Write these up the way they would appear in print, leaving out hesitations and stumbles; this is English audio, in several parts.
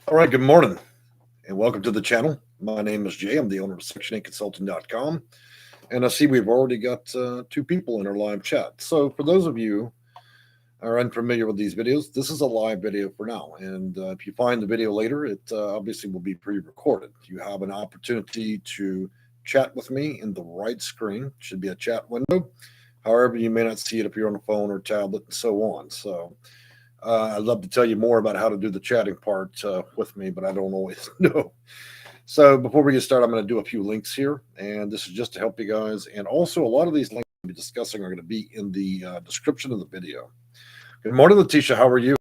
All right, good morning and welcome to the channel. My name is Jay. I'm the owner of Section8Consulting.com. And I see we've already got two people in our live chat. So for those of you who are unfamiliar with these videos, this is a live video for now. And if you find the video later, it obviously will be pre-recorded. You have an opportunity to chat with me in the right screen. It should be a chat window. However, you may not see it if you're on a phone or tablet and so on. So I'd love to tell you more about how to do the chatting part with me, but I don't always know. So before we get started, I'm going to do a few links here, and this is just to help you guys. And also, a lot of these links we'll be discussing are going to be in the description of the video. Good morning, Letitia. How are you?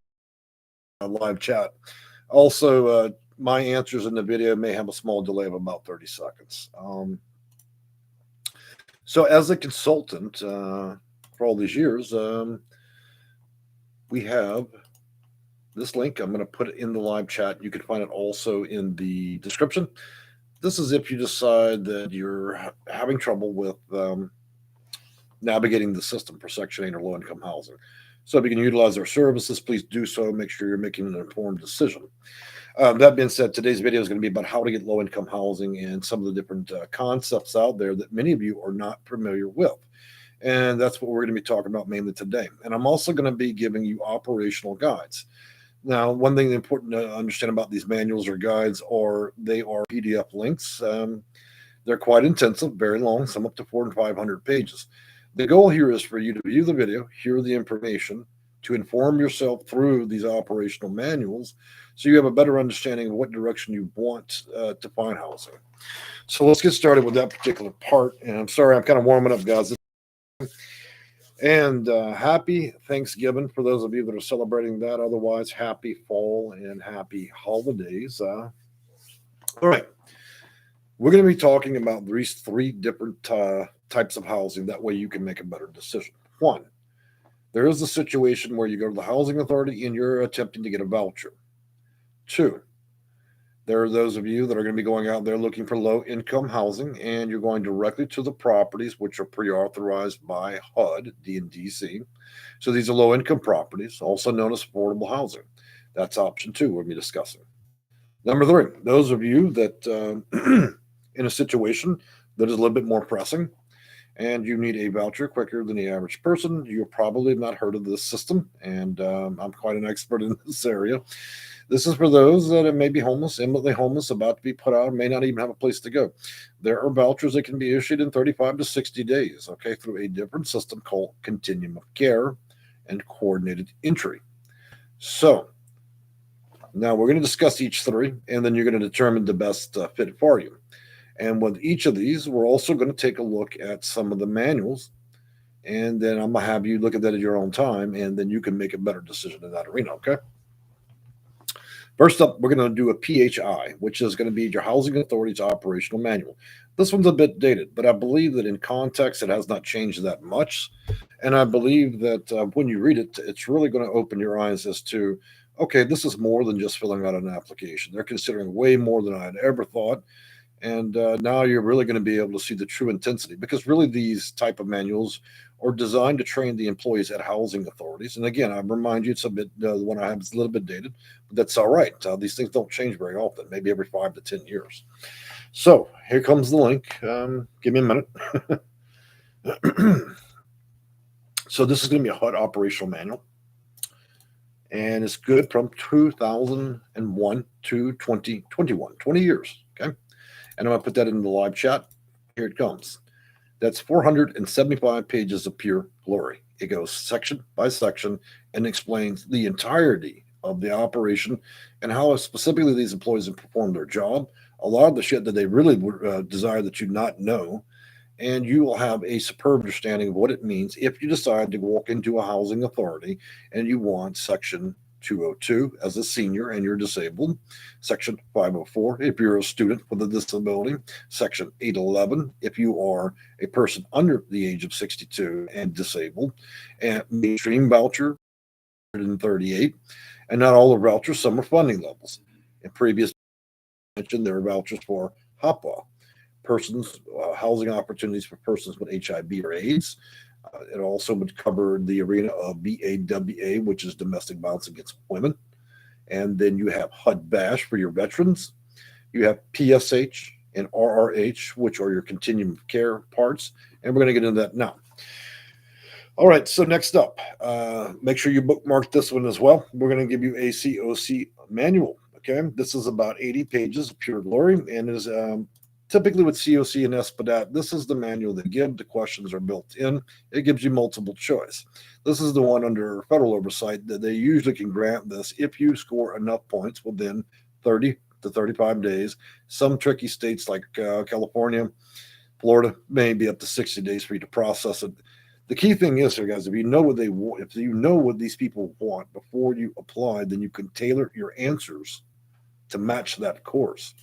Live chat. Also, my answers in the video may have a small delay of about 30 seconds. So as a consultant for all these years, we have this link. I'm going to put it in the live chat. You can find it also in the description. This is if you decide that you're having trouble with navigating the system for Section 8 or low-income housing. So if you can utilize our services, please do so. Make sure you're making an informed decision. That being said, today's video is going to be about how to get low-income housing and some of the different concepts out there that many of you are not familiar with. And that's what we're going to be talking about mainly today. And I'm also going to be giving you operational guides. Now, one thing important to understand about these manuals or guides are they are PDF links. They're quite intensive, very long, some up to 400 and 500 pages. The goal here is for you to view the video, hear the information, to inform yourself through these operational manuals so you have a better understanding of what direction you want to find housing. So let's get started with that particular part. And I'm sorry, I'm kind of warming up, guys. And happy Thanksgiving for those of you that are celebrating that. Otherwise, happy fall and happy holidays. All right. We're going to be talking about these three different types of housing. That way you can make a better decision. One, there is a situation where you go to the housing authority and you're attempting to get a voucher. Two, there are those of you that are going to be going out there looking for low-income housing, and you're going directly to the properties which are pre-authorized by HUD, D&DC. So these are low-income properties, also known as affordable housing. That's option two we'll be discussing. Number three, those of you that in a situation that is a little bit more pressing, and you need a voucher quicker than the average person, you've probably not heard of this system, and I'm quite an expert in this area. This is for those that may be homeless, imminently homeless, about to be put out, may not even have a place to go. There are vouchers that can be issued in 35 to 60 days, okay, through a different system called Continuum of Care and Coordinated Entry. So now we're going to discuss each three, and then you're going to determine the best fit for you. And with each of these, we're also going to take a look at some of the manuals, and then I'm going to have you look at that at your own time, and then you can make a better decision in that arena, okay? First up, we're going to do a PHI, which is going to be your Housing Authority's Operational Manual. This one's a bit dated, but I believe that in context, it has not changed that much. And I believe that when you read it, it's really going to open your eyes as to, okay, this is more than just filling out an application. They're considering way more than I had ever thought. And now you're really going to be able to see the true intensity, because really these type of manuals are designed to train the employees at housing authorities. And again, I remind you, it's a bit, the one I have is a little bit dated, but that's all right. These things don't change very often, maybe every 5 to 10 years. So here comes the link. Give me a minute. So this is going to be a HUD Operational Manual, and it's good from 2001 to 2021, 20 years, okay? And I'm going to put that in the live chat. Here it comes. That's 475 pages of pure glory. It goes section by section and explains the entirety of the operation and how specifically these employees have performed their job, a lot of the shit that they really desire that you not know, and you will have a superb understanding of what it means if you decide to walk into a housing authority and you want Section 202 as a senior and you're disabled, Section 504 if you're a student with a disability, Section 811 if you are a person under the age of 62 and disabled, and mainstream voucher 138, and not all the vouchers, some are funding levels. In previous mentioned, there are vouchers for HOPWA, persons, housing opportunities for persons with HIV or AIDS. It also would cover the arena of BAWA, which is domestic violence against women. And then you have HUD Bash for your veterans. You have PSH and RRH, which are your continuum of care parts. And we're going to get into that now. All right, so next up, make sure you bookmark this one as well. We're going to give you a COC manual. Okay, this is about 80 pages of pure glory, and is typically with COC and SPDAT. This is the manual they give. The questions are built in. It gives you multiple choice. This is the one under federal oversight that they usually can grant this if you score enough points within 30 to 35 days. Some tricky states like California, Florida, may be up to 60 days for you to process it. The key thing is here, guys, if you know what they want, if you know what these people want before you apply, then you can tailor your answers to match that course.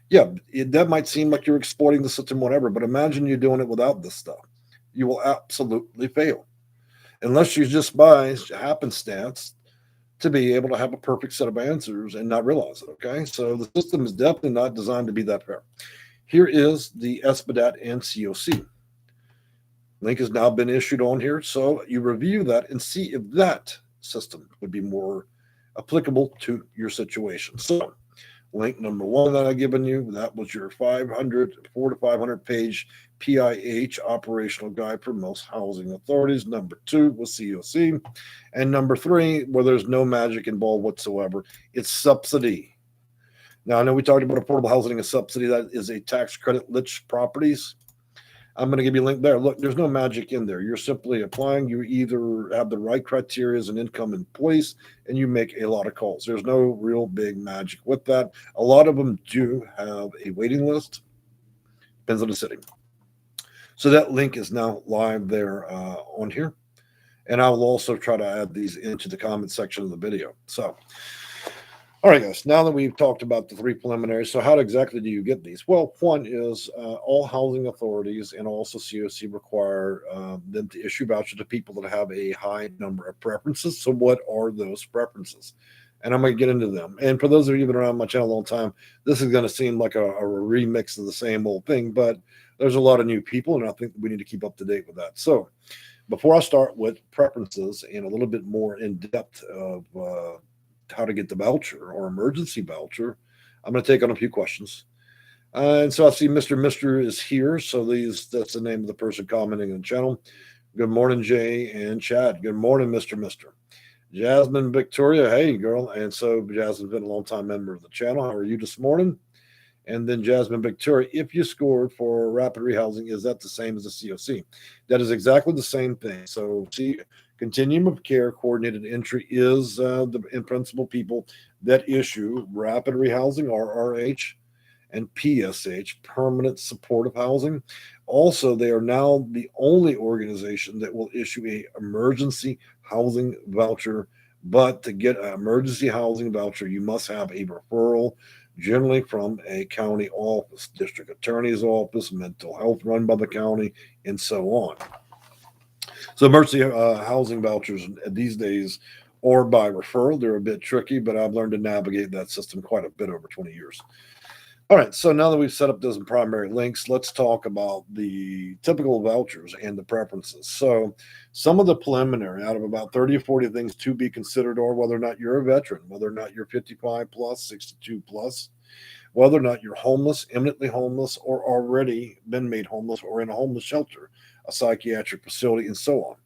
Yeah, that might seem like you're exploiting the system, whatever, but imagine you're doing it without this stuff. You will absolutely fail. Unless you just by happenstance to be able to have a perfect set of answers and not realize it, okay? So the system is definitely not designed to be that fair. Here is the SPDAT and COC. Link has now been issued on here, so you review that and see if that system would be more applicable to your situation. So, link number one that I've given you, that was your 4 to 500 page PIH operational guide for most housing authorities. Number two was COC. And number three, where there's no magic involved whatsoever, it's subsidy. Now, I know we talked about affordable housing as subsidy. That is a tax credit-rich properties. I'm going to give you a link there. Look, there's no magic in there. You're simply applying. You either have the right criteria as an income in place and you make a lot of calls. There's no real big magic with that. A lot of them do have a waiting list. Depends on the city. So that link is now live there on here. And I will also try to add these into the comment section of the video. So, all right, guys, now that we've talked about the three preliminaries, so how exactly do you get these? Well, one is all housing authorities and also COC require them to issue vouchers to people that have a high number of preferences. So what are those preferences? And I'm going to get into them. And for those of you who've been around my channel a long time, this is going to seem like a remix of the same old thing, but there's a lot of new people, and I think we need to keep up to date with that. So before I start with preferences and a little bit more in depth of how to get the voucher or emergency voucher, I'm going to take on a few questions. And so I see Mr. is here. So that's the name of the person commenting on the channel. Good morning, Jay and Chad. Good morning, Mr. Jasmine Victoria. Hey, girl. And so Jasmine's been a long time member of the channel. How are you this morning? And then Jasmine Victoria, if you scored for rapid rehousing, is that the same as the COC? That is exactly the same thing. So see, Continuum of Care coordinated entry is the in principle people that issue rapid rehousing, RRH, and PSH, permanent supportive housing. Also, they are now the only organization that will issue a emergency housing voucher. But to get an emergency housing voucher, you must have a referral, generally from a county office, district attorney's office, mental health run by the county, and so on. So emergency housing vouchers these days are by referral. They're a bit tricky, but I've learned to navigate that system quite a bit over 20 years. All right, so now that we've set up those primary links, let's talk about the typical vouchers and the preferences. So some of the preliminary out of about 30 or 40 things to be considered are whether or not you're a veteran, whether or not you're 55 plus, 62 plus, whether or not you're homeless, imminently homeless, or already been made homeless or in a homeless shelter, a psychiatric facility, and so on.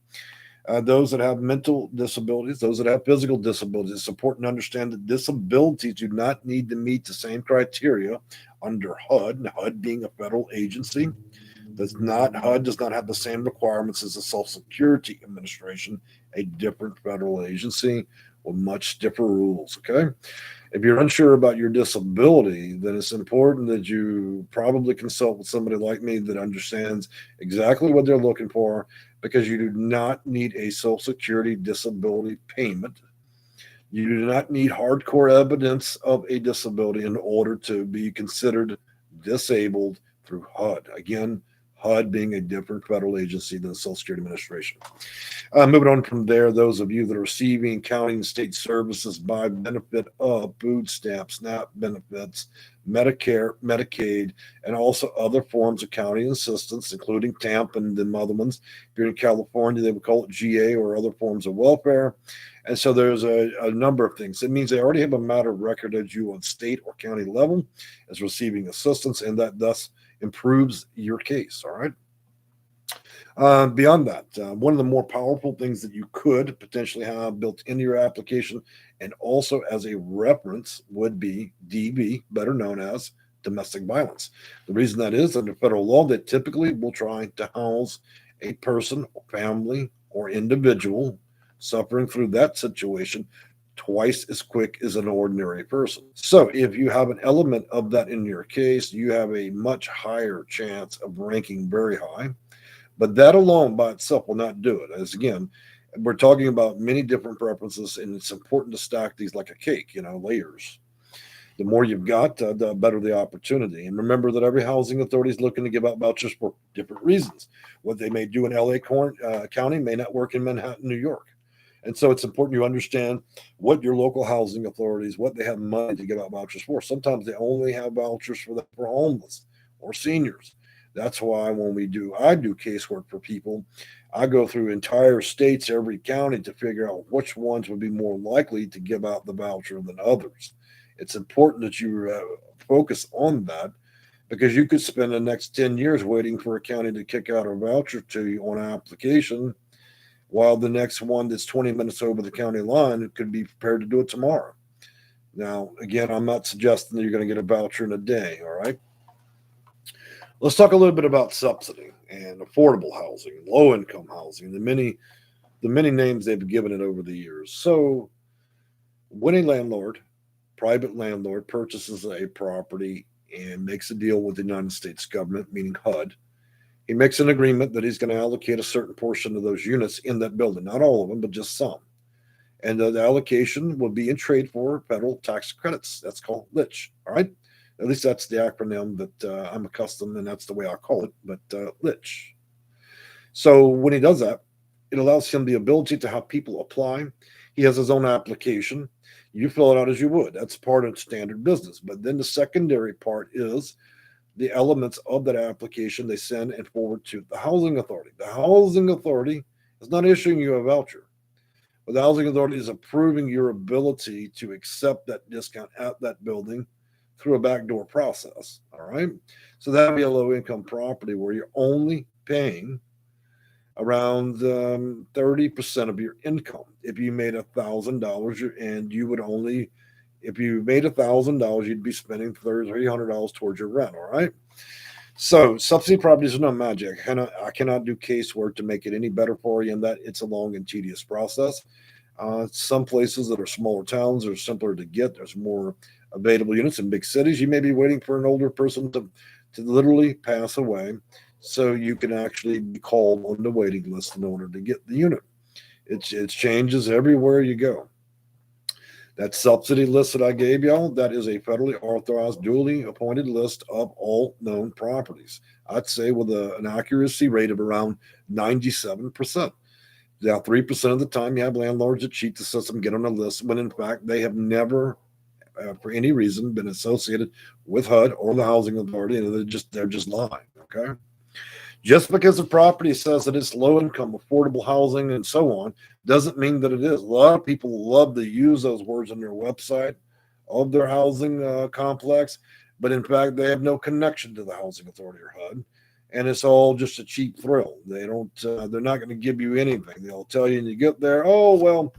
Those that have mental disabilities, those that have physical disabilities, it's important to understand that disabilities do not need to meet the same criteria under HUD, HUD being a federal agency. HUD does not have the same requirements as the Social Security Administration, a different federal agency with much different rules, okay? If you're unsure about your disability, then it's important that you probably consult with somebody like me that understands exactly what they're looking for, because you do not need a Social Security disability payment. You do not need hardcore evidence of a disability in order to be considered disabled through HUD. Again, HUD being a different federal agency than the Social Security Administration. Moving on from there, those of you that are receiving county and state services by benefit of food stamps, SNAP benefits, Medicare, Medicaid, and also other forms of county assistance, including TAMP and the other ones. If you're in California, they would call it GA or other forms of welfare. And so there's a number of things. It means they already have a matter of record as you on state or county level as receiving assistance, and that thus improves your case. All right. Beyond that, one of the more powerful things that you could potentially have built into your application and also as a reference would be DV, better known as domestic violence. The reason that is under federal law, that typically will try to house a person, family, or individual suffering through that situation twice as quick as an ordinary person. So if you have an element of that in your case, you have a much higher chance of ranking very high. But that alone by itself will not do it. As again, we're talking about many different preferences, and it's important to stack these like a cake, layers. The more you've got, the better the opportunity. And remember that every housing authority is looking to give out vouchers for different reasons. What they may do in LA County may not work in Manhattan, New York. And so it's important you understand what your local housing authorities, what they have money to give out vouchers for. Sometimes they only have vouchers for homeless or seniors. That's why when I do casework for people, I go through entire states, every county to figure out which ones would be more likely to give out the voucher than others. It's important that you focus on that because you could spend the next 10 years waiting for a county to kick out a voucher to you on an application, while the next one that's 20 minutes over the county line could be prepared to do it tomorrow. Now, again, I'm not suggesting that you're going to get a voucher in a day, all right? Let's talk a little bit about subsidy and affordable housing, low-income housing, the many names they've given it over the years. So when a private landlord, purchases a property and makes a deal with the United States government, meaning HUD, he makes an agreement that he's going to allocate a certain portion of those units in that building, not all of them, but just some. And the allocation will be in trade for federal tax credits. That's called LITCH, all right? At least that's the acronym that I'm accustomed, and that's the way I call it, but LITCH. So when he does that, it allows him the ability to have people apply. He has his own application. You fill it out as you would. That's part of standard business. But then the secondary part is the elements of that application they send and forward to the housing authority. The housing authority is not issuing you a voucher, but the housing authority is approving your ability to accept that discount at that building through a backdoor process. All right. So that would be a low income property where you're only paying around 30% of your income. If you made $1,000 and you would only, if you made $1,000, you'd be spending $300 towards your rent. All right. So subsidy properties are no magic. I cannot do casework to make it any better for you in that it's a long and tedious process. Some places that are smaller towns are simpler to get. There's more available units. In big cities, you may be waiting for an older person to literally pass away so you can actually be called on the waiting list in order to get the unit. It changes everywhere you go. That subsidy list that I gave y'all, that is a federally authorized, duly appointed list of all known properties. I'd say with an accuracy rate of around 97%. Now, 3% of the time you have landlords that cheat the system, get on a list, when in fact they have never for any reason been associated with HUD or the housing authority, and they're just lying. Okay, just because the property says that it's low income, affordable housing, and so on, doesn't mean that it is. A lot of people love to use those words on their website of their housing complex, but in fact they have no connection to the housing authority or HUD, and it's all just a cheap thrill. They don't. They're not going to give you anything. They'll tell you, and you get there. Oh well.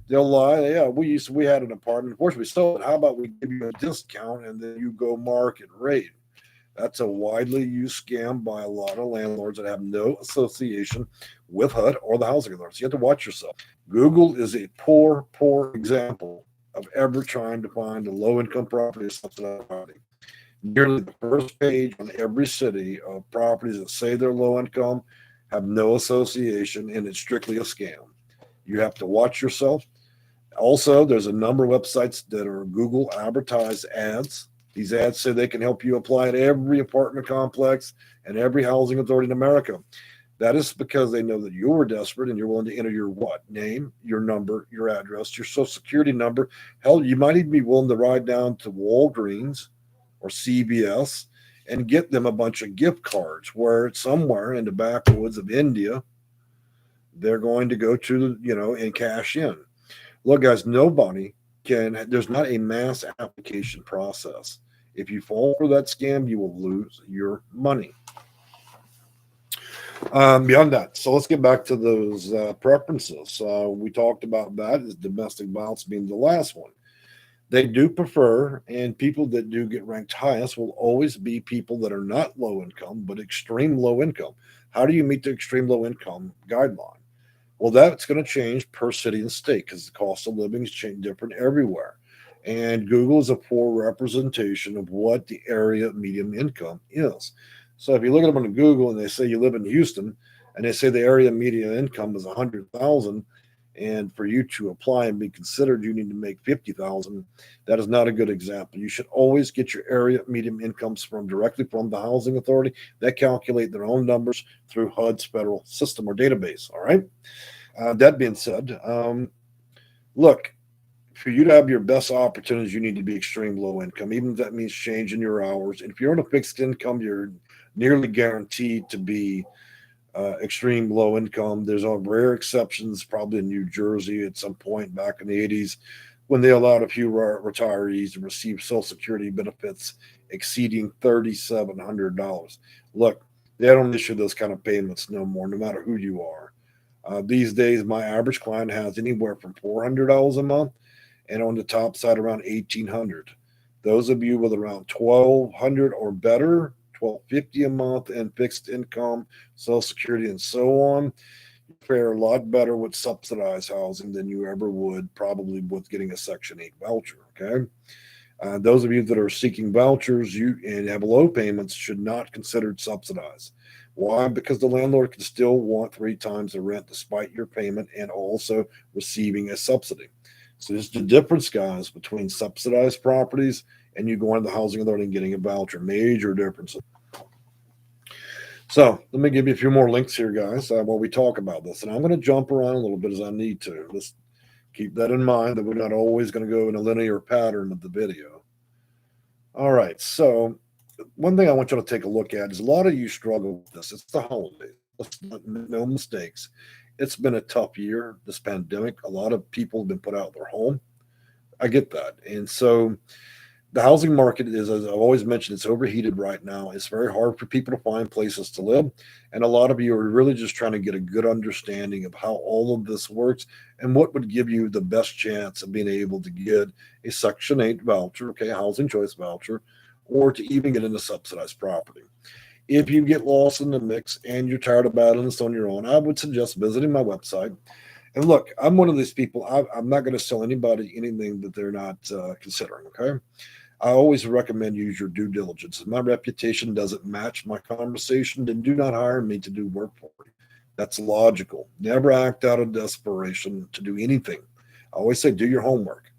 They'll lie. Yeah, we had an apartment. Of course, we sold it. How about we give you a discount and then you go market rate? That's a widely used scam by a lot of landlords that have no association with HUD or the housing authorities. You have to watch yourself. Google is a poor example of ever trying to find a low-income property or subsidized property. Nearly the first page on every city of properties that say they're low income have no association, and it's strictly a scam. You have to watch yourself. Also, there's a number of websites that are Google advertised ads. These ads say they can help you apply at every apartment complex and every housing authority in America. That is because they know that you're desperate and you're willing to enter your what? Name, your number, your address, your social security number. Hell, you might even be willing to ride down to Walgreens or CVS and get them a bunch of gift cards where somewhere in the backwoods of India, they're going to go to, and cash in. Look, guys, there's not a mass application process. If you fall for that scam, you will lose your money. Beyond that, so let's get back to those preferences. We talked about that as domestic violence being the last one. They do prefer, and people that do get ranked highest will always be people that are not low income, but extreme low income. How do you meet the extreme low income guideline? Well, that's going to change per city and state because the cost of living is different everywhere. And Google is a poor representation of what the area median income is. So if you look at them on Google and they say you live in Houston and they say the area median income is 100,000, and for you to apply and be considered, you need to make 50,000. That is not a good example. You should always get your area median incomes directly from the housing authority. They calculate their own numbers through HUD's federal system or database. All right. That being said, look, for you to have your best opportunities, you need to be extreme low income, even if that means changing your hours. And if you're on a fixed income, you're nearly guaranteed to be extreme low income. There's rare exceptions, probably in New Jersey at some point back in the 80s, when they allowed a few retirees to receive Social Security benefits exceeding $3,700. Look, they don't issue those kind of payments no more, no matter who you are. These days, my average client has anywhere from $400 a month, and on the top side, around $1,800. Those of you with around $1,200 or better, $1,250 a month in fixed income, Social Security, and so on, you fare a lot better with subsidized housing than you ever would probably with getting a Section 8 voucher. Okay. Those of you that are seeking vouchers and have low payments should not consider it subsidized. Why? Because the landlord can still want 3 times the rent despite your payment and also receiving a subsidy. So this is the difference, guys, between subsidized properties and you going to the housing authority and getting a voucher. Major difference. So let me give you a few more links here, guys, while we talk about this. And I'm going to jump around a little bit as I need to. Let's keep that in mind that we're not always going to go in a linear pattern of the video. All right. So one thing I want you to take a look at is a lot of you struggle with this. It's the holidays. Let's not make no mistakes. It's been a tough year, this pandemic. A lot of people have been put out of their home. I get that. And so the housing market is, as I've always mentioned, it's overheated right now. It's very hard for people to find places to live. And a lot of you are really just trying to get a good understanding of how all of this works and what would give you the best chance of being able to get a Section 8 voucher, okay, a housing choice voucher, or to even get into subsidized property. If you get lost in the mix and you're tired of battling this on your own, I would suggest visiting my website. And look, I'm one of these people. I'm not going to sell anybody anything that they're not considering, okay? I always recommend use your due diligence. If my reputation doesn't match my conversation, then do not hire me to do work for you. That's logical. Never act out of desperation to do anything. I always say do your homework.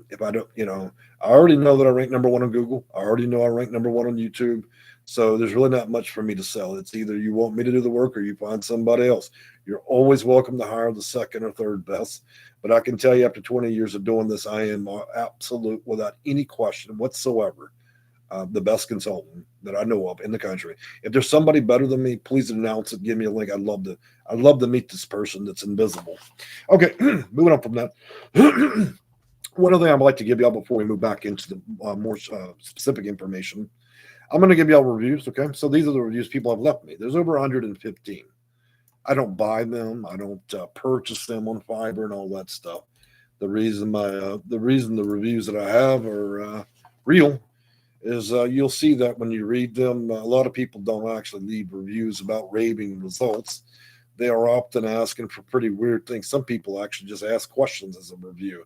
If I don't, I already know that I rank number 1 on Google. I already know I rank number 1 on YouTube. So there's really not much for me to sell. It's either you want me to do the work or you find somebody else. You're always welcome to hire the second or third best. But I can tell you after 20 years of doing this, I am absolute, without any question whatsoever, the best consultant that I know of in the country. If there's somebody better than me, please announce it. Give me a link. I'd love to meet this person that's invisible. Okay, moving on from that. One other thing I'd like to give y'all before we move back into the more specific information. I'm going to give y'all reviews, okay? So these are the reviews people have left me. There's over 115. I don't buy them. I don't purchase them on Fiverr and all that stuff. The reason the reviews that I have are real is you'll see that when you read them, a lot of people don't actually leave reviews about raving results. They are often asking for pretty weird things. Some people actually just ask questions as a review.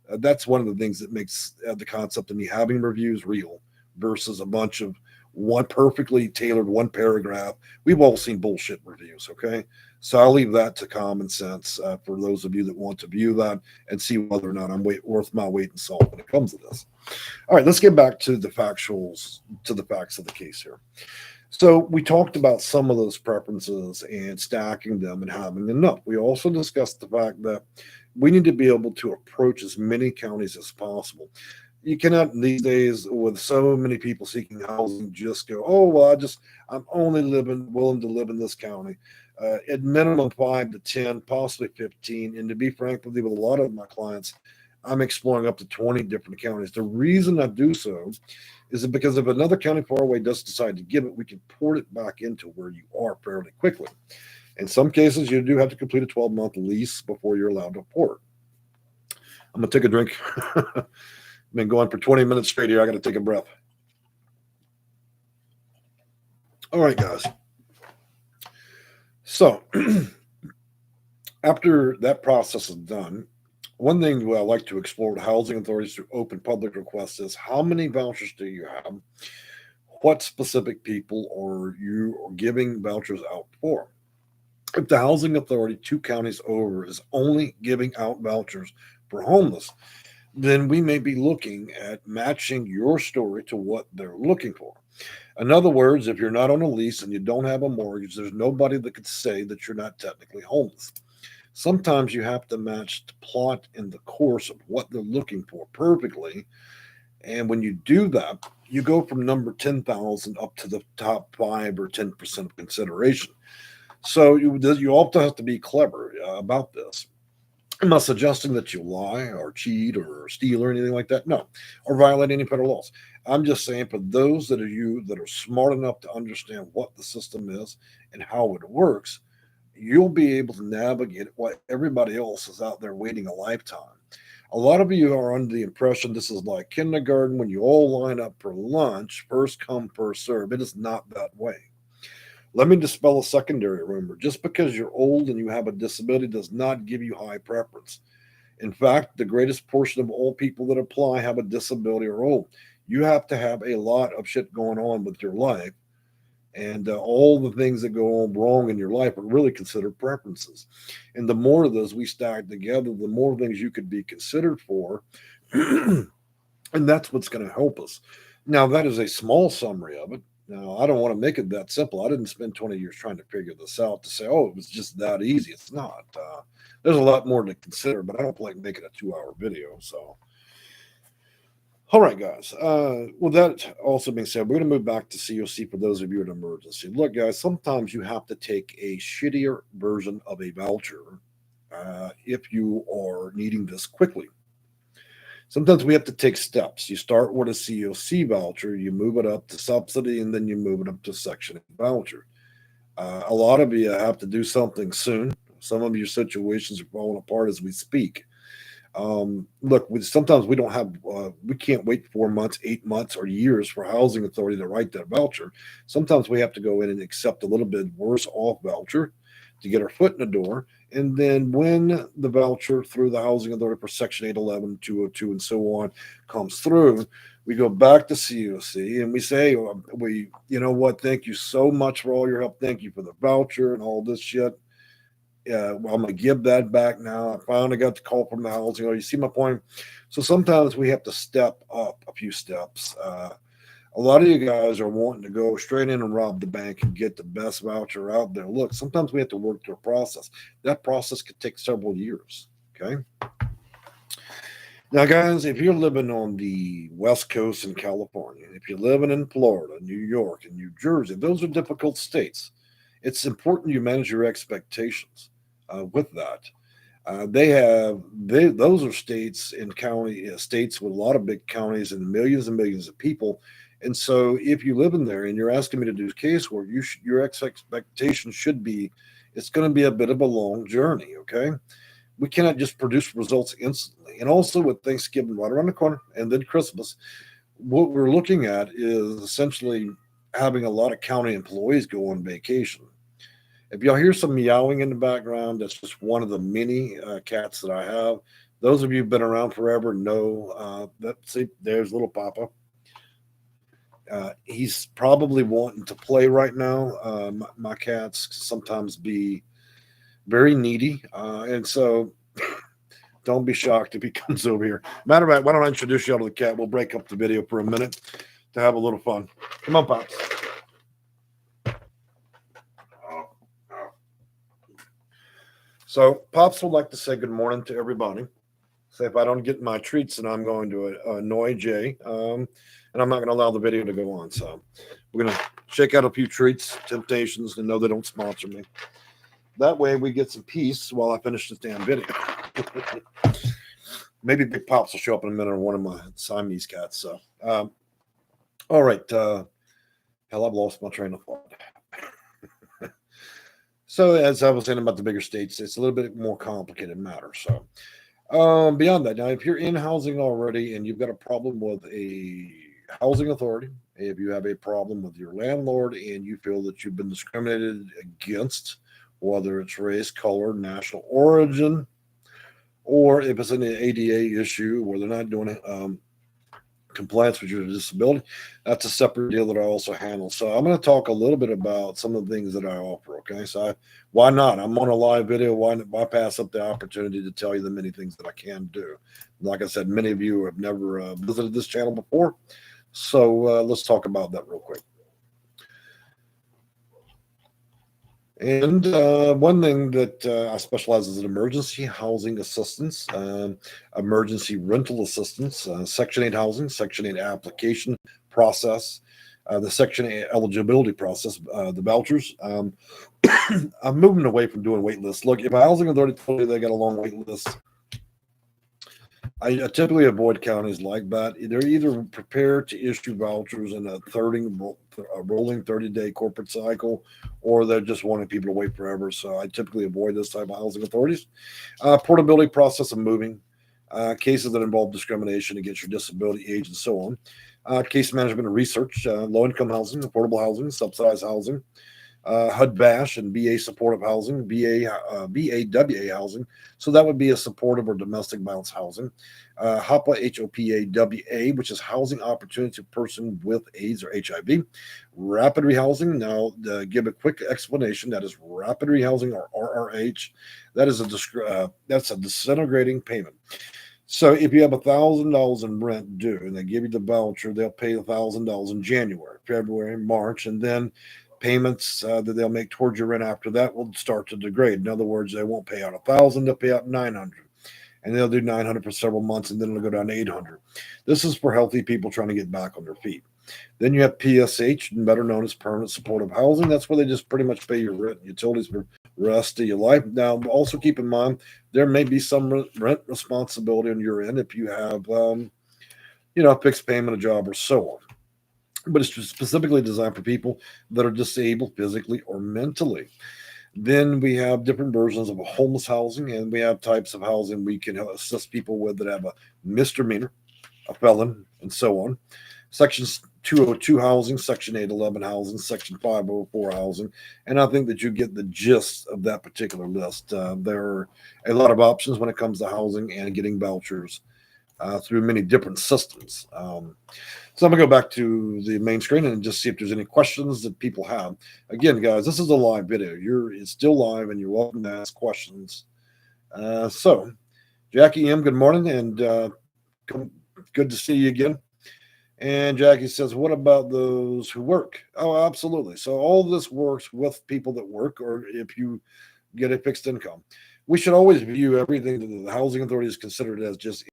That's one of the things that makes the concept of me having reviews real versus a bunch of one perfectly tailored one paragraph. We've all seen bullshit reviews, okay? So I'll leave that to common sense for those of you that want to view that and see whether or not I'm worth my weight in salt when it comes to this. All right, let's get back to the factuals, to the facts of the case here. So we talked about some of those preferences and stacking them and having enough. We also discussed the fact that we need to be able to approach as many counties as possible. You cannot these days, with so many people seeking housing, just go, oh well, I'm only willing to live in this county. At minimum 5 to 10, possibly 15. And to be frank with you, with a lot of my clients, I'm exploring up to 20 different counties. The reason I do so is it because if another county far away does decide to give it, we can port it back into where you are fairly quickly. In some cases, you do have to complete a 12-month lease before you're allowed to port. I'm going to take a drink. I've been going for 20 minutes straight here. I got to take a breath. All right, guys. So after that process is done, one thing I like to explore with housing authorities through open public requests is how many vouchers do you have? What specific people are you giving vouchers out for? If the housing authority 2 counties over is only giving out vouchers for homeless, then we may be looking at matching your story to what they're looking for. In other words, if you're not on a lease and you don't have a mortgage, there's nobody that could say that you're not technically homeless. Sometimes you have to match the plot and the course of what they're looking for perfectly. And when you do that, you go from number 10,000 up to the top 5 or 10% of consideration. So you also have to be clever about this. I'm not suggesting that you lie or cheat or steal or anything like that. No, or violate any federal laws. I'm just saying for those that are smart enough to understand what the system is and how it works, you'll be able to navigate it while everybody else is out there waiting a lifetime. A lot of you are under the impression this is like kindergarten when you all line up for lunch, first come, first serve. It is not that way. Let me dispel a secondary rumor. Just because you're old and you have a disability does not give you high preference. In fact, the greatest portion of all people that apply have a disability or old. You have to have a lot of shit going on with your life. And all the things that go on wrong in your life are really considered preferences. And the more of those we stack together, the more things you could be considered for. And that's what's going to help us. Now, that is a small summary of it. Now, I don't want to make it that simple. I didn't spend 20 years trying to figure this out to say, oh, it was just that easy. It's not. There's a lot more to consider, but I don't like making a 2-hour video. So, all right, guys. With that also being said, we're going to move back to COC for those of you in emergency. Look, guys, sometimes you have to take a shittier version of a voucher if you are needing this quickly. Sometimes we have to take steps. You start with a COC voucher, you move it up to subsidy, and then you move it up to Section 8 voucher. A lot of you have to do something soon. Some of your situations are falling apart as we speak. Look, sometimes we don't have, we can't wait 4 months, 8 months, or years for housing authority to write that voucher. Sometimes we have to go in and accept a little bit worse off voucher to get our foot in the door. And then when the voucher through the housing authority for Section 811, 202, and so on comes through, we go back to COC and we say, you know what, thank you so much for all your help. Thank you for the voucher and all this shit. I'm going to give that back now. I finally got the call from the housing. You see my point? So sometimes we have to step up a few steps. A lot of you guys are wanting to go straight in and rob the bank and get the best voucher out there. Look, sometimes we have to work through a process. That process could take several years. Okay. Now, guys, if you're living on the West Coast in California, if you're living in Florida, New York, and New Jersey, those are difficult states. It's important you manage your expectations with that. Those are states and states with a lot of big counties and millions of people. And so if you live in there and you're asking me to do casework, your expectation should be, it's going to be a bit of a long journey. Okay. We cannot just produce results instantly. And also with Thanksgiving right around the corner and then Christmas, what we're looking at is essentially having a lot of county employees go on vacation. If y'all hear some meowing in the background, that's just one of the many cats that I have. Those of you who've been around forever know that. See, there's little Papa. He's probably wanting to play right now. My cats sometimes be very needy, and so don't be shocked if he comes over here. Matter of fact, why don't I introduce you all to the cat? We'll break up the video for a minute to have a little fun. Come on, Pops. So Pops would like to say good morning to everybody. Say if I don't get my treats, then I'm going to annoy Jay, and I'm not going to allow the video to go on. So we're going to shake out a few treats, temptations, and know they don't sponsor me. That way we get some peace while I finish this damn video. Maybe Big Pops will show up in a minute, or one of my Siamese cats. So, all right. Hell, I've lost my train of thought. So, as I was saying about the bigger states, it's a little bit more complicated matter. So, beyond that, now, if you're in housing already and you've got a problem with a housing authority, if you have a problem with your landlord and you feel that you've been discriminated against, whether it's race, color, national origin, or if it's an ADA issue where they're not doing compliance with your disability, that's a separate deal that I also handle. So I'm going to talk a little bit about some of the things that I offer. Okay, so why not? I'm on a live video. Why pass up the opportunity to tell you the many things that I can do? Like I said, many of you have never visited this channel before, so let's talk about that real quick. And one thing that I specialize in emergency housing assistance, emergency rental assistance, Section 8 housing, Section 8 application process, the Section 8 eligibility process, the vouchers. I'm moving away from doing wait lists. Look, if a housing authority told you they got a long wait list, I typically avoid counties like that. They're either prepared to issue vouchers in a rolling 30-day corporate cycle, or they're just wanting people to wait forever. So I typically avoid this type of housing authorities. Portability process of moving, cases that involve discrimination against your disability, age, and so on. Case management and research, low-income housing, affordable housing, subsidized housing, HUD BASH and VA supportive housing, VAWA housing. So that would be a supportive or domestic violence housing. HOPA, HOPAWA, which is housing opportunity to person with AIDS or HIV. Rapid rehousing. Now, give a quick explanation. That is rapid rehousing, or RRH. That is that's a disintegrating payment. So if you have $1,000 in rent due and they give you the voucher, they'll pay $1,000 in January, February, March, and then payments that they'll make towards your rent after that will start to degrade. In other words, they won't pay out $1,000; they'll pay out $900, and they'll do $900 for several months, and then it'll go down to $800. This is for healthy people trying to get back on their feet. Then you have PSH, better known as permanent supportive housing. That's where they just pretty much pay your rent and utilities for the rest of your life. Now, also keep in mind there may be some rent responsibility on your end if you have, a fixed payment, a job, or so on. But it's specifically designed for people that are disabled physically or mentally. Then we have different versions of homeless housing, and we have types of housing we can assist people with that have a misdemeanor, a felon, and so on. Section 202 housing, Section 811 housing, Section 504 housing, and I think that you get the gist of that particular list. There are a lot of options when it comes to housing and getting vouchers through many different systems. So I'm going to go back to the main screen and just see if there's any questions that people have. Again, guys, this is a live video. It's still live, and you're welcome to ask questions. So, Jackie M., good morning, and good to see you again. And Jackie says, what about those who work? Oh, absolutely. So all this works with people that work, or if you get a fixed income. We should always view everything that the housing authority is considered as just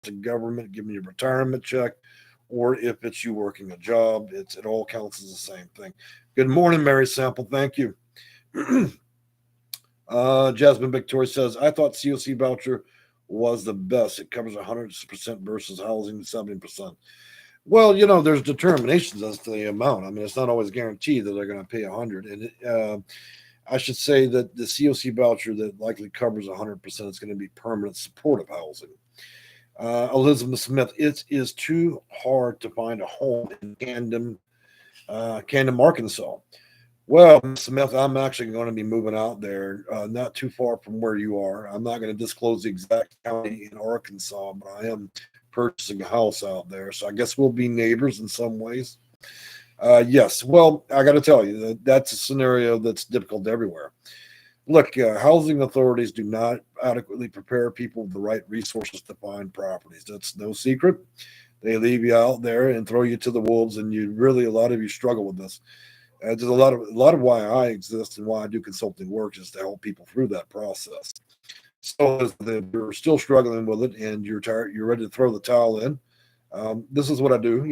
the government giving you a retirement check, or if it's you working a job, it all counts as the same thing. Good morning, Mary Sample. Thank you. Jasmine Victoria says, I thought COC voucher was the best. It covers 100% versus housing 70%. Well, there's determinations as to the amount. I mean, it's not always guaranteed that they're going to pay 100. And I should say that the COC voucher that likely covers 100% is going to be permanent supportive housing. Elizabeth Smith, it is too hard to find a home in Camden, Arkansas. Well, Smith, I'm actually going to be moving out there, not too far from where you are. I'm not going to disclose the exact county in Arkansas, but I am purchasing a house out there. So I guess we'll be neighbors in some ways. Yes. Well, I got to tell you that's a scenario that's difficult everywhere. Look, housing authorities do not adequately prepare people with the right resources to find properties. That's no secret. They leave you out there and throw you to the wolves, and a lot of you struggle with this. There's a lot of why I exist and why I do consulting work is to help people through that process. So if you're still struggling with it and you're tired, you're ready to throw the towel in. This is what I do,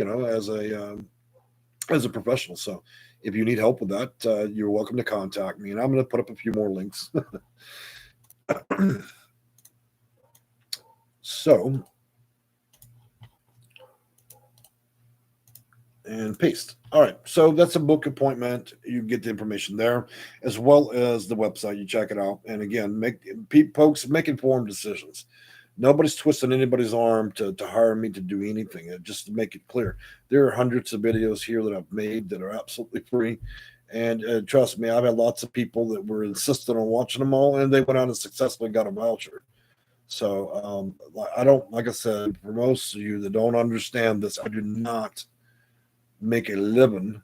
as a professional. So if you need help with that, you're welcome to contact me. And I'm going to put up a few more links. So, and paste. All right. So that's a book appointment. You get the information there, as well as the website. You check it out. And again, folks, make informed decisions. Nobody's twisting anybody's arm to hire me to do anything. Just to make it clear, there are hundreds of videos here that I've made that are absolutely free. And trust me, I've had lots of people that were insistent on watching them all, and they went out and successfully got a voucher. So I don't, like I said, for most of you that don't understand this, I do not make a living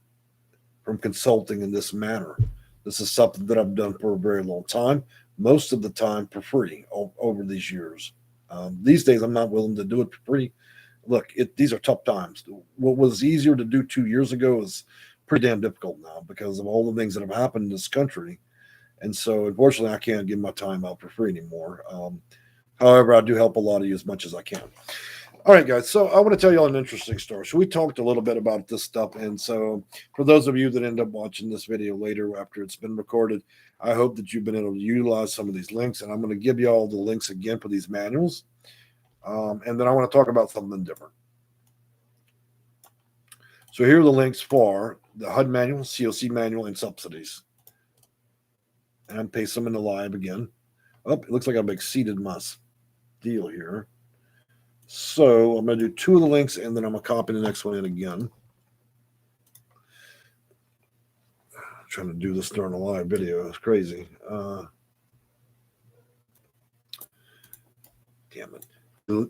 from consulting in this manner. This is something that I've done for a very long time, most of the time for free over these years. These days, I'm not willing to do it for free. Look, these are tough times. What was easier to do 2 years ago is pretty damn difficult now because of all the things that have happened in this country. And so, unfortunately, I can't give my time out for free anymore. However, I do help a lot of you as much as I can. All right, guys. So I want to tell you all an interesting story. So we talked a little bit about this stuff. And so for those of you that end up watching this video later after it's been recorded, I hope that you've been able to utilize some of these links. And I'm going to give you all the links again for these manuals. And then I want to talk about something different. So here are the links for the HUD manual, COC manual, and subsidies. And paste them in the live again. Oh, it looks like I've exceeded my deal here. So I'm going to do 2 of the links, and then I'm going to copy the next one in again. I'm trying to do this during a live video. It's crazy. Damn it.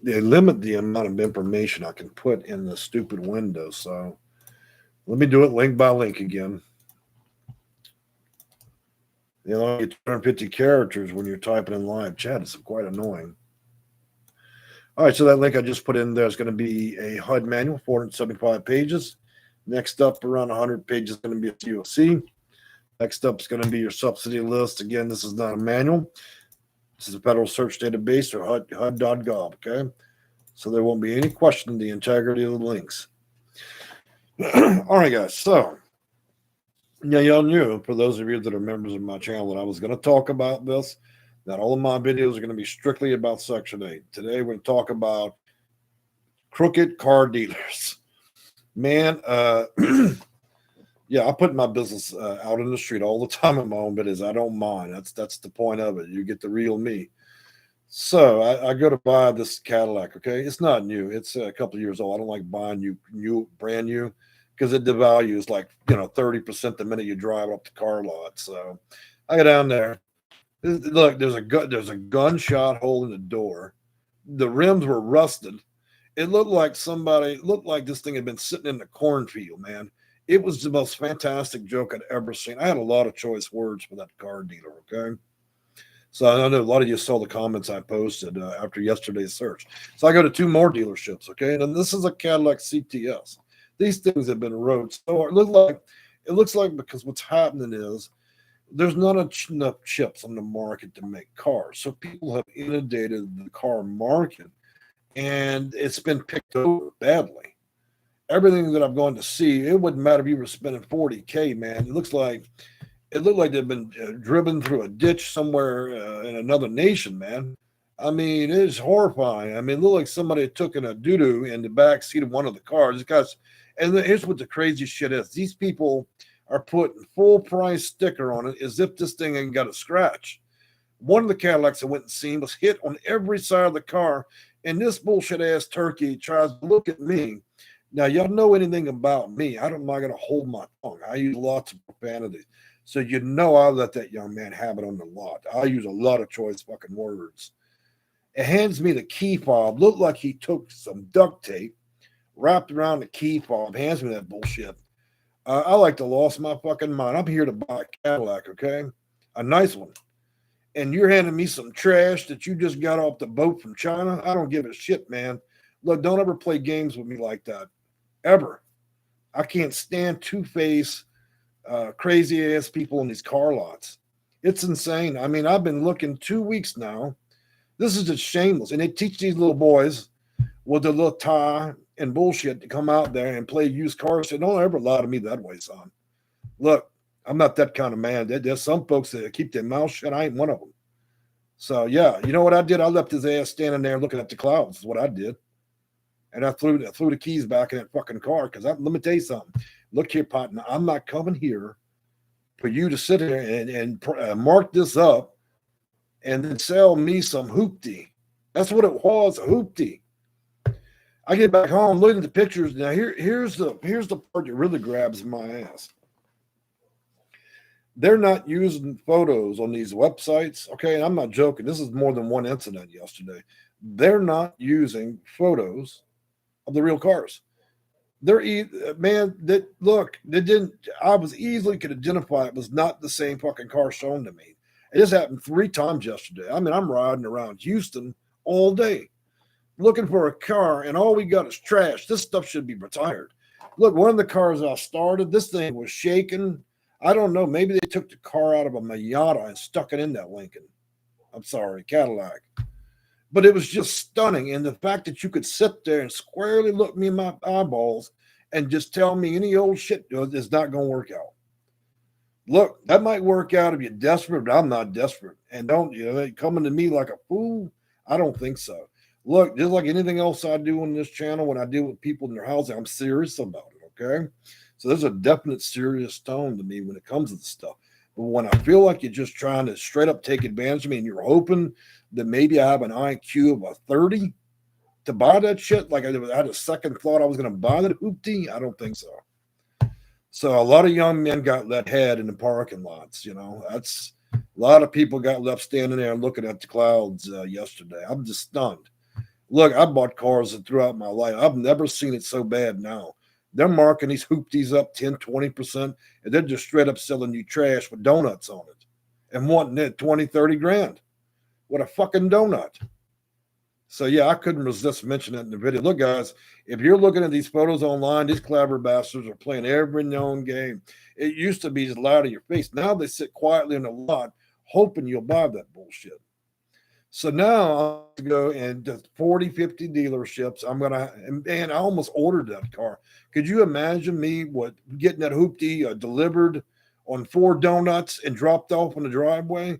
They limit the amount of information I can put in the stupid window. So let me do it link by link again. You know, you 250 characters when you're typing in live chat. It's quite annoying. All right, so that link I just put in there is going to be a HUD manual, 475 pages. Next up, around 100 pages, is going to be a COC. Next up is going to be your subsidy list. Again, this is not a manual. This is a federal search database or HUD.gov, okay? So there won't be any question of the integrity of the links. All right, guys, so yeah, y'all knew, for those of you that are members of my channel, that I was going to talk about this. That all of my videos are going to be strictly about Section 8. Today, we're going to talk about crooked car dealers. Man, yeah, I put my business out in the street all the time in my own videos. I don't mind. That's the point of it. You get the real me. So I go to buy this Cadillac, okay? It's not new. It's a couple of years old. I don't like buying brand new, because it devalues like, 30% the minute you drive up the car lot. So I go down there. Look, there's a gunshot hole in the door. The rims were rusted. It looked like this thing had been sitting in the cornfield, man. It was the most fantastic joke I'd ever seen. I had a lot of choice words for that car dealer, okay? So I know a lot of you saw the comments I posted after yesterday's search. So I go to 2 more dealerships, okay? And this is a Cadillac CTS. These things have been rode. So it looks like because what's happening is there's not enough chips on the market to make cars. So people have inundated the car market, and it's been picked over badly. Everything that I've gone to see, it wouldn't matter if you were spending $40K, man. It looked like they've been driven through a ditch somewhere in another nation, man. I mean, it's horrifying. I mean, it looked like somebody took a doo-doo in the back seat of one of the cars. And here's what the crazy shit is. These people are putting full price sticker on it as if this thing ain't got a scratch. One of the Cadillacs I went and seen was hit on every side of the car, and this bullshit ass turkey tries to look at me. Now, y'all know anything about me. I'm not going to hold my tongue. I use lots of profanity. So I let that young man have it on the lot. I use a lot of choice fucking words. and hands me the key fob. Looked like he took some duct tape, wrapped around the key fob, hands me that bullshit. I like to lost my fucking mind. I'm here to buy a Cadillac, okay? A nice one. And you're handing me some trash that you just got off the boat from China. I don't give a shit, man. Look, don't ever play games with me like that. Ever. I can't stand two-faced, crazy-ass people in these car lots. It's insane. I mean, I've been looking 2 weeks now. This is just shameless. And they teach these little boys with their little tie and bullshit to come out there and play used cars. So don't ever lie to me that way, son. Look, I'm not that kind of man. There's some folks that keep their mouth shut. I ain't one of them. So, yeah, you know what I did? I left his ass standing there looking at the clouds is what I did. And I threw the keys back in that fucking car because let me tell you something. Look here, partner, I'm not coming here for you to sit here and mark this up and then sell me some hoopty. That's what it was, a hoopty. I get back home, looking at the pictures. Now, here's the part that really grabs my ass. They're not using photos on these websites, okay? And I'm not joking. This is more than one incident yesterday. They're not using photos of the real cars. They didn't. I was easily could identify it was not the same fucking car shown to me. It just happened 3 times yesterday. I mean, I'm riding around Houston all day looking for a car, and all we got is trash. This stuff should be retired. Look, one of the cars I started, this thing was shaking. I don't know. Maybe they took the car out of a Miata and stuck it in that Lincoln. I'm sorry, Cadillac. But it was just stunning. And the fact that you could sit there and squarely look me in my eyeballs and just tell me any old shit is not going to work out. Look, that might work out if you're desperate, but I'm not desperate. And don't, coming to me like a fool, I don't think so. Look, just like anything else I do on this channel, when I deal with people in their housing, I'm serious about it, okay? So there's a definite serious tone to me when it comes to this stuff. But when I feel like you're just trying to straight up take advantage of me and you're hoping that maybe I have an IQ of a 30 to buy that shit, like I had a second thought I was going to buy that hoopty, I don't think so. So a lot of young men got let head in the parking lots, That's a lot of people got left standing there looking at the clouds yesterday. I'm just stunned. Look, I bought cars throughout my life. I've never seen it so bad now. They're marking these hoopties up 10, 20%, and they're just straight up selling you trash with donuts on it and wanting it 20, 30 grand. What a fucking donut. So, yeah, I couldn't resist mentioning it in the video. Look, guys, if you're looking at these photos online, these clever bastards are playing every known game. It used to be just loud in your face. Now they sit quietly in the lot hoping you'll buy that bullshit. So now I'll go into 40, 50 dealerships. And I almost ordered that car. Could you imagine me getting that hoopty delivered on 4 donuts and dropped off in the driveway?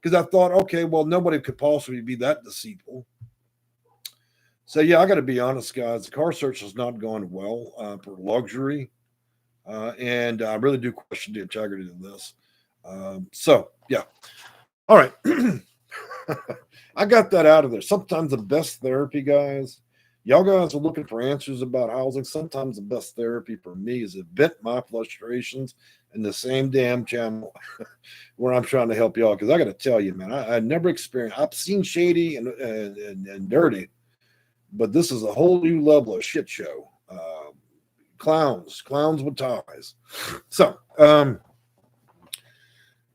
Because I thought, okay, well, nobody could possibly be that deceitful. So, yeah, I got to be honest, guys. The car search has not gone well for luxury. And I really do question the integrity of this. So, yeah. All right. I got that out of there. Sometimes the best therapy, guys, y'all guys are looking for answers about housing. Sometimes the best therapy for me is to vent my frustrations in the same damn channel where I'm trying to help y'all. Because I got to tell you, man, I never experienced. I've seen shady and dirty, but this is a whole new level of shit show. Clowns with ties. So,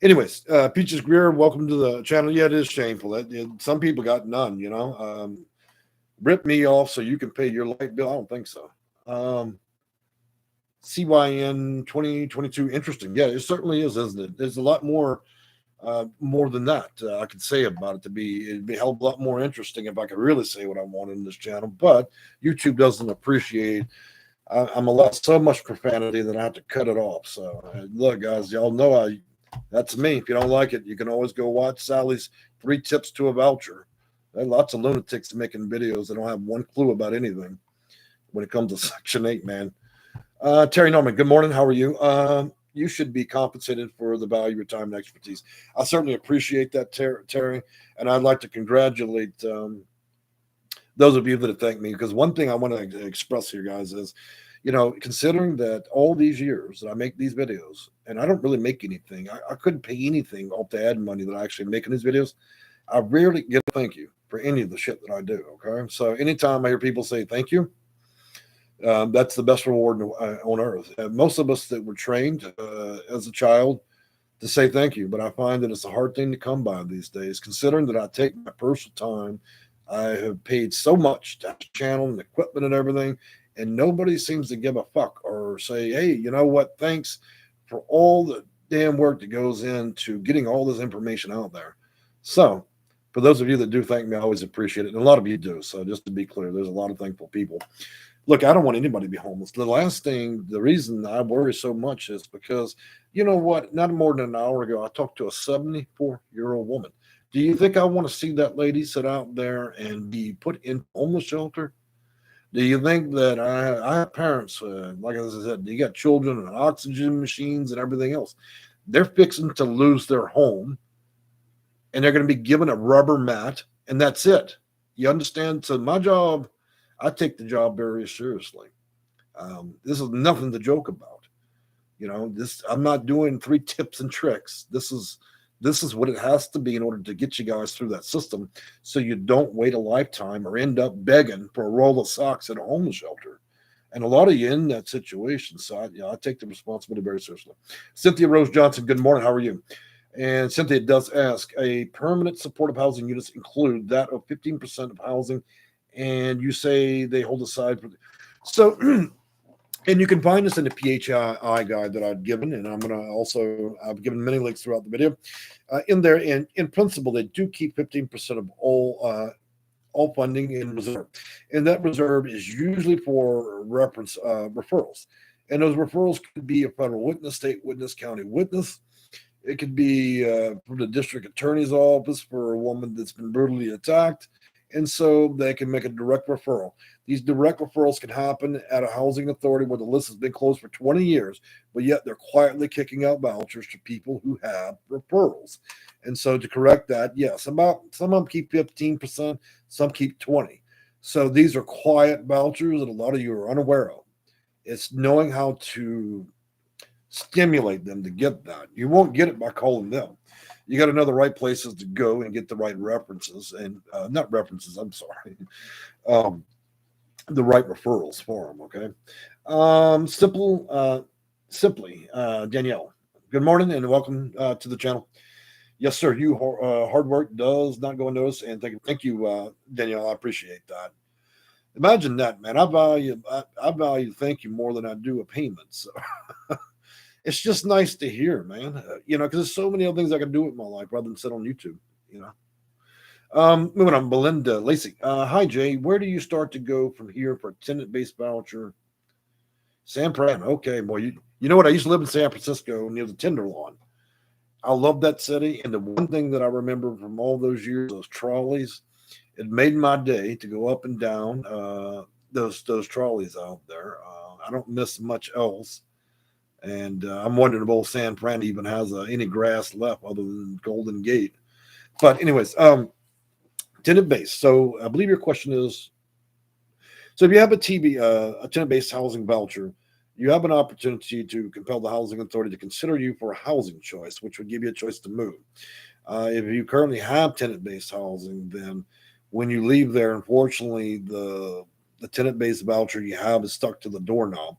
anyways, Peaches Greer, welcome to the channel. Yeah, it is shameful. Some people got none, Rip me off so you can pay your light bill. I don't think so. CYN 2022, interesting. Yeah, it certainly is, isn't it? There's a lot more than that I could say about it. It'd be a hell of a lot more interesting if I could really say what I want in this channel. But YouTube doesn't appreciate. I'm allowed so much profanity that I have to cut it off. So look, guys, y'all know that's me. If you don't like it, you can always go watch Sally's 3 tips to a voucher. There are lots of lunatics making videos that don't have one clue about anything when it comes to Section 8, man. Terry Norman, good morning. How are you? You should be compensated for the value of your time and expertise. I certainly appreciate that, Terry. And I'd like to congratulate those of you that have thanked me, because one thing I want to express here, guys, is, considering that all these years that I make these videos, and I don't really make anything, I couldn't pay anything off the ad money that I actually make in these videos. I rarely get a thank you for any of the shit that I do. Okay. So anytime I hear people say thank you, that's the best reward on earth. Most of us that were trained as a child to say thank you, but I find that it's a hard thing to come by these days, considering that I take my personal time. I have paid so much to channel and equipment and everything, and nobody seems to give a fuck or say, hey, you know what? Thanks for all the damn work that goes into getting all this information out there. So, for those of you that do thank me, I always appreciate it. And a lot of you do. So, just to be clear, there's a lot of thankful people. Look, I don't want anybody to be homeless. The reason I worry so much is because, you know what? Not more than an hour ago, I talked to a 74-year-old woman. Do you think I want to see that lady sit out there and be put in homeless shelter? Do you think that I have parents, like I said, you got children and oxygen machines and everything else. They're fixing to lose their home and they're going to be given a rubber mat and that's it. You understand? So my job, I take the job very seriously. This is nothing to joke about. You know, I'm not doing 3 tips and tricks. This is what it has to be in order to get you guys through that system so you don't wait a lifetime or end up begging for a roll of socks at a homeless shelter. And a lot of you in that situation. So I take the responsibility very seriously. Cynthia Rose Johnson, good morning. How are you? And Cynthia does ask, a permanent supportive housing units include that of 15% of housing, and you say they hold aside for so and you can find this in the PHI guide that I've given, and I've given many links throughout the video. In there, in principle, they do keep 15% of all funding in reserve, and that reserve is usually for reference referrals, and those referrals could be a federal witness, state witness, county witness. It could be from the district attorney's office for a woman that's been brutally attacked. And so they can make a direct referral. These direct referrals can happen at a housing authority where the list has been closed for 20 years, but yet they're quietly kicking out vouchers to people who have referrals. And so to correct that, yes, some of them keep 15%, some keep 20%. So these are quiet vouchers that a lot of you are unaware of. It's knowing how to stimulate them to get that. You won't get it by calling them. You got to know the right places to go and get the right references and not references. I'm sorry, the right referrals for them. Okay. Simply, Danielle. Good morning and welcome to the channel. Yes, sir. You hard work does not go unnoticed, and thank you, Danielle. I appreciate that. Imagine that, man. I value thank you more than I do a payment. So. It's just nice to hear, man. Because there's so many other things I can do with my life rather than sit on YouTube. Moving on, Belinda Lacey. Hi, Jay. Where do you start to go from here for a tenant-based voucher? San Fran. Okay, boy. You know what? I used to live in San Francisco near the Tenderloin. I love that city, and the one thing that I remember from all those years, those trolleys, it made my day to go up and down those trolleys out there. I don't miss much else. And I'm wondering if old San Fran even has any grass left other than Golden Gate. But anyways, tenant-based. So I believe your question is, so if you have a tenant-based housing voucher, you have an opportunity to compel the housing authority to consider you for a housing choice, which would give you a choice to move. If you currently have tenant-based housing, then when you leave there, unfortunately, the tenant-based voucher you have is stuck to the doorknob.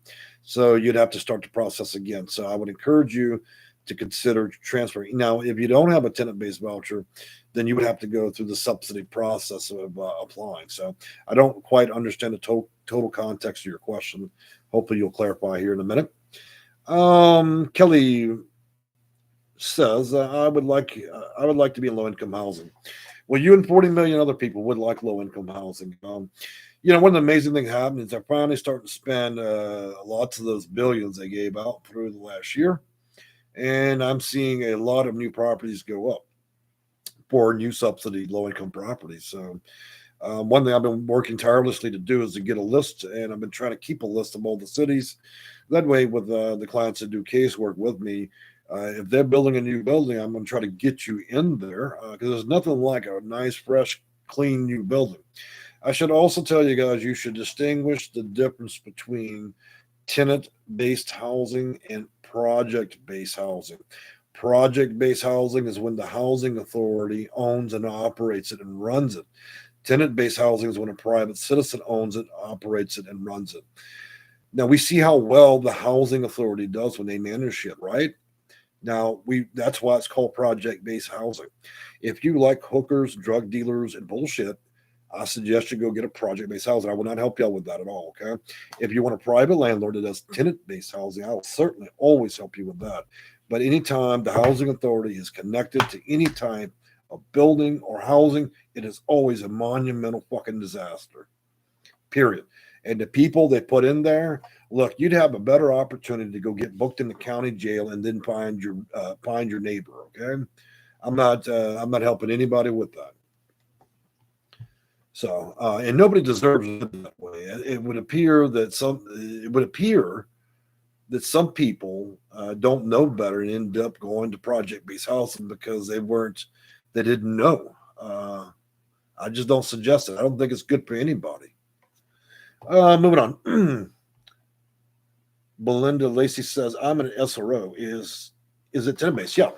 So you'd have to start the process again. So I would encourage you to consider transferring. Now, if you don't have a tenant-based voucher, then you would have to go through the subsidy process of applying. So I don't quite understand the total context of your question. Hopefully you'll clarify here in a minute. Kelly says, I would like to be in low-income housing. Well, you and 40 million other people would like low-income housing. One of the amazing things happened is they're finally starting to spend lots of those billions they gave out through the last year. And I'm seeing a lot of new properties go up for new subsidy low-income properties. So one thing I've been working tirelessly to do is to get a list, and I've been trying to keep a list of all the cities. That way, with the clients that do casework with me, if they're building a new building, I'm going to try to get you in there because there's nothing like a nice, fresh, clean new building. I should also tell you guys, you should distinguish the difference between tenant-based housing and project-based housing. Project-based housing is when the housing authority owns and operates it and runs it. Tenant-based housing is when a private citizen owns it, operates it, and runs it. Now, we see how well the housing authority does when they manage shit, right? Now, that's why it's called project-based housing. If you like hookers, drug dealers, and bullshit, I suggest you go get a project-based housing. I will not help y'all with that at all, okay? If you want a private landlord that does tenant-based housing, I will certainly always help you with that. But anytime the housing authority is connected to any type of building or housing, it is always a monumental fucking disaster, period. And the people they put in there, look, you'd have a better opportunity to go get booked in the county jail and then find your neighbor, okay? I'm not helping anybody with that. So, and nobody deserves it that way. It would appear that some people don't know better and end up going to project-based housing because they didn't know. I just don't suggest it. I don't think it's good for anybody. Moving on. Belinda Lacey says, I'm an SRO. Is it tenant-based? Yeah.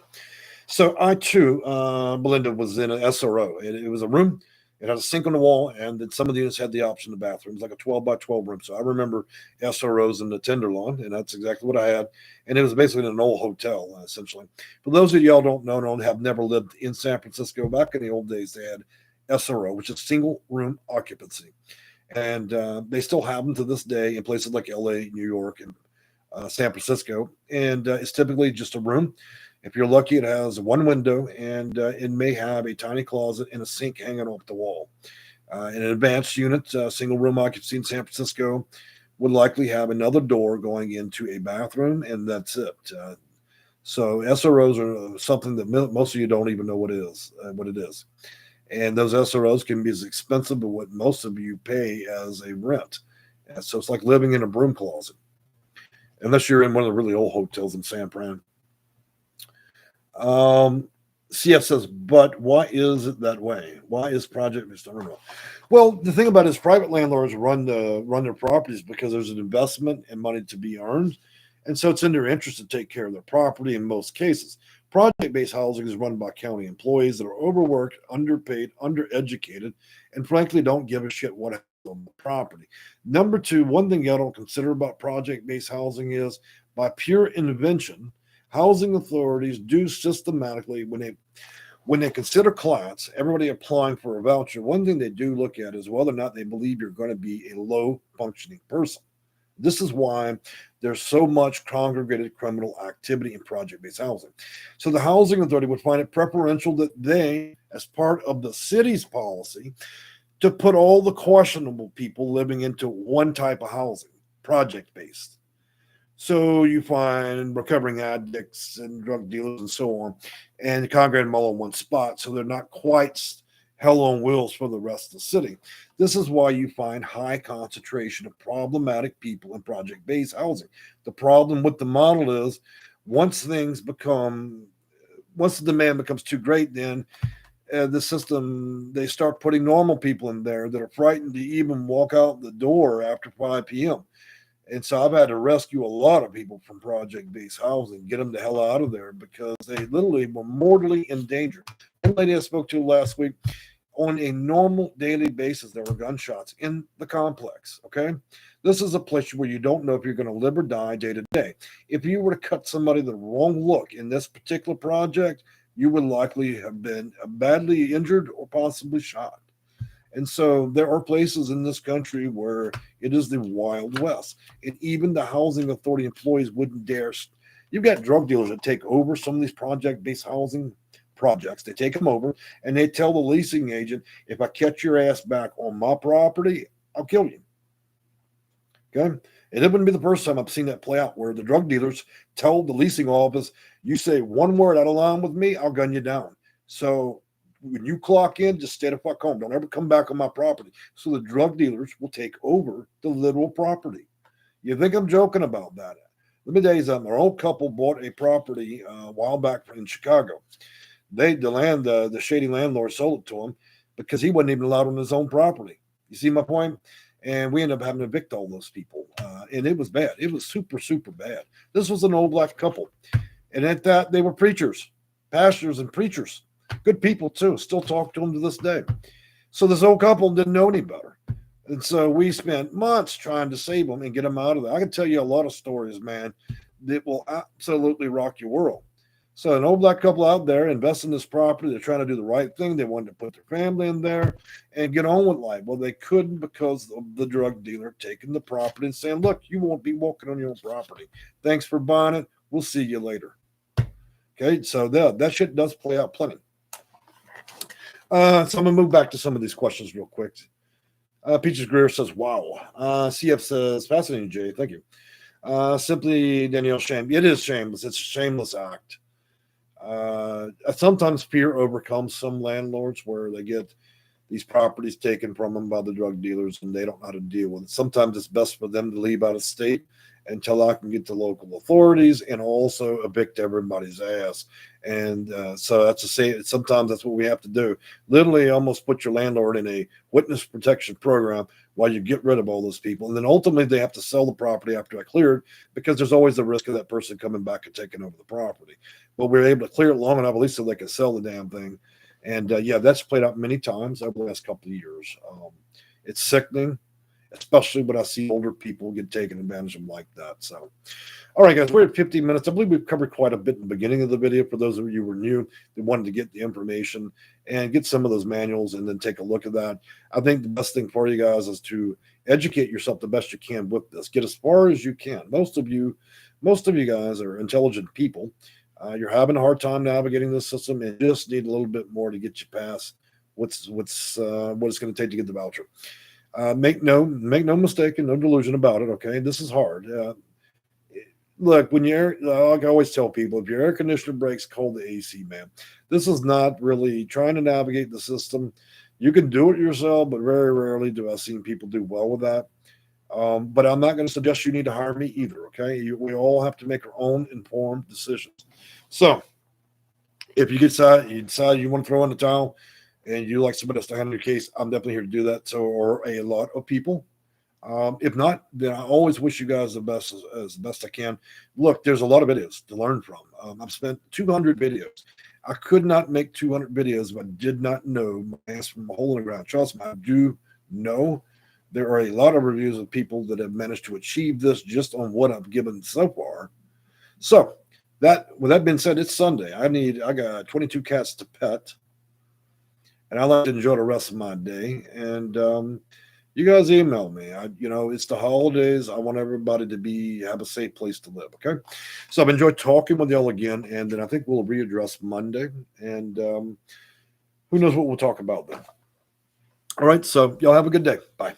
So I too, Belinda, was in an SRO. It was a room. It had a sink on the wall, and then some of the units had the option of bathrooms, like a 12 by 12 room. So I remember SROs in the Tenderloin, and that's exactly what I had. And it was basically an old hotel, essentially. For those of y'all don't know and have never lived in San Francisco, back in the old days, they had SRO, which is single room occupancy. And they still have them to this day in places like LA, New York, and San Francisco. And it's typically just a room. If you're lucky, it has one window, and it may have a tiny closet and a sink hanging off the wall. In an advanced unit, single room occupancy in San Francisco would likely have another door going into a bathroom, and that's it. So SROs are something that most of you don't even know what it is. And those SROs can be as expensive as what most of you pay as a rent. And so it's like living in a broom closet, unless you're in one of the really old hotels in San Fran. CF says, but why is it that way? Why is project-based? I don't know. Well, the thing about it is private landlords run their properties because there's an investment and money to be earned. And so it's in their interest to take care of their property in most cases. Project-based housing is run by county employees that are overworked, underpaid, undereducated, and frankly don't give a shit what happens on the property. Number two, one thing y'all don't consider about project-based housing is by pure invention, housing authorities do systematically, when they consider clients, everybody applying for a voucher, one thing they do look at is whether or not they believe you're going to be a low functioning person. This is why there's so much congregated criminal activity in project-based housing. So the housing authority would find it preferential that they, as part of the city's policy, to put all the questionable people living into one type of housing, project-based. So you find recovering addicts and drug dealers and so on, and congregate them all in one spot, so they're not quite hell on wheels for the rest of the city. This is why you find high concentration of problematic people in project-based housing. The problem with the model is once the demand becomes too great, then the system, they start putting normal people in there that are frightened to even walk out the door after 5 p.m. And so I've had to rescue a lot of people from project-based housing, get them the hell out of there because they literally were mortally endangered. One lady I spoke to last week, on a normal daily basis, there were gunshots in the complex, okay? This is a place where you don't know if you're going to live or die day to day. If you were to cut somebody the wrong look in this particular project, you would likely have been badly injured or possibly shot. And so there are places in this country where it is the Wild West. And even the housing authority employees wouldn't dare. You've got drug dealers that take over some of these project-based housing projects. They take them over and they tell the leasing agent, if I catch your ass back on my property, I'll kill you. Okay? And it wouldn't be the first time I've seen that play out where the drug dealers tell the leasing office, you say one word out of line with me, I'll gun you down. So when you clock in, just stay the fuck home. Don't ever come back on my property. So the drug dealers will take over the literal property. You think I'm joking about that? Let me tell you something. Our old couple bought a property a while back in Chicago. The shady landlord sold it to him because he wasn't even allowed on his own property. You see my point? And we ended up having to evict all those people. And it was bad. It was super, super bad. This was an old black couple. And at that, they were preachers, pastors and preachers. Good people, too. Still talk to them to this day. So this old couple didn't know any better. And so we spent months trying to save them and get them out of there. I can tell you a lot of stories, man, that will absolutely rock your world. So an old black couple out there invest in this property. They're trying to do the right thing. They wanted to put their family in there and get on with life. Well, they couldn't because of the drug dealer taking the property and saying, look, you won't be walking on your own property. Thanks for buying it. We'll see you later. Okay, so that shit does play out plenty. So I'm going to move back to some of these questions real quick. Peaches Greer says, wow. CF says, fascinating, Jay. Thank you. Simply Danielle, shame. It is shameless. It's a shameless act. Sometimes fear overcomes some landlords where they get these properties taken from them by the drug dealers and they don't know how to deal with it. Sometimes it's best for them to leave out of state until I can get to local authorities and also evict everybody's ass. And so that's to say, sometimes that's what we have to do. Literally almost put your landlord in a witness protection program while you get rid of all those people. And then ultimately they have to sell the property after I cleared, because there's always the risk of that person coming back and taking over the property. But we were able to clear it long enough, at least so they can sell the damn thing. And yeah, that's played out many times over the last couple of years. It's sickening, especially when I see older people get taken advantage of like that. So, all right, guys, we're at 15 minutes. I believe we've covered quite a bit in the beginning of the video for those of you who were new that wanted to get the information and get some of those manuals and then take a look at that. I think the best thing for you guys is to educate yourself the best you can with this. Get as far as you can. Most of you guys are intelligent people. You're having a hard time navigating this system and just need a little bit more to get you past what it's going to take to get the voucher. Make no mistake and no delusion about it. Okay, this is hard. Look, when I always tell people, if your air conditioner breaks, call the AC man. This is not really trying to navigate the system. You can do it yourself, but very rarely do I see people do well with that. But I'm not going to suggest you need to hire me either. Okay, we all have to make our own informed decisions. So, if you decide you want to throw in the towel, and you like somebody else to handle your case, I'm definitely here to do that. So, or a lot of people. If not, then I always wish you guys the best as best I can. Look, there's a lot of videos to learn from. I've spent 200 videos. I could not make 200 videos if I did not know my ass from a hole in the ground. Trust me, I do know there are a lot of reviews of people that have managed to achieve this just on what I've given so far. So, with that being said, it's Sunday. I got 22 cats to pet. And I like to enjoy the rest of my day. And you guys email me. It's the holidays. I want everybody to have a safe place to live. Okay. So I've enjoyed talking with y'all again. And then I think we'll readdress Monday. And who knows what we'll talk about then. All right. So y'all have a good day. Bye.